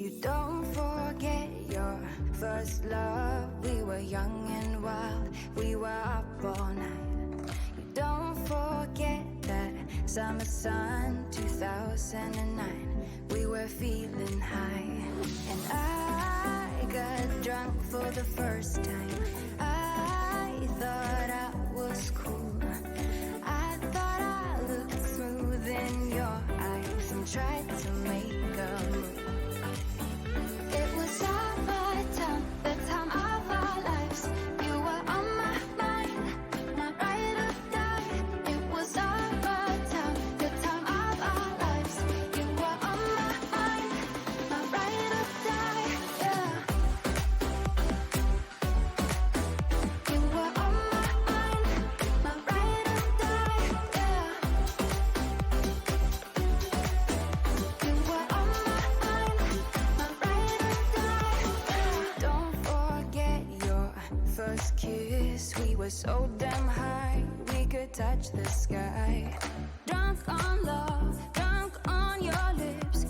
You don't forget your first love. We were young and wild, we were up all night. You don't forget that summer sun 2009. We were feeling high, and I got drunk for the first time. I thought I was cool. I thought I looked smooth in your eyes and tried to make a move. It was our time, the time of our lives. You were on my mind, my ride or die. It was our time, the time of our lives. You were on my mind, my ride or die. Yeah. You were on my mind, my ride or die. Yeah. You were on my mind, my ride or die. Yeah. Don't forget your first kiss. We were so damn high, we could touch the sky. Drunk on love, drunk on your lips.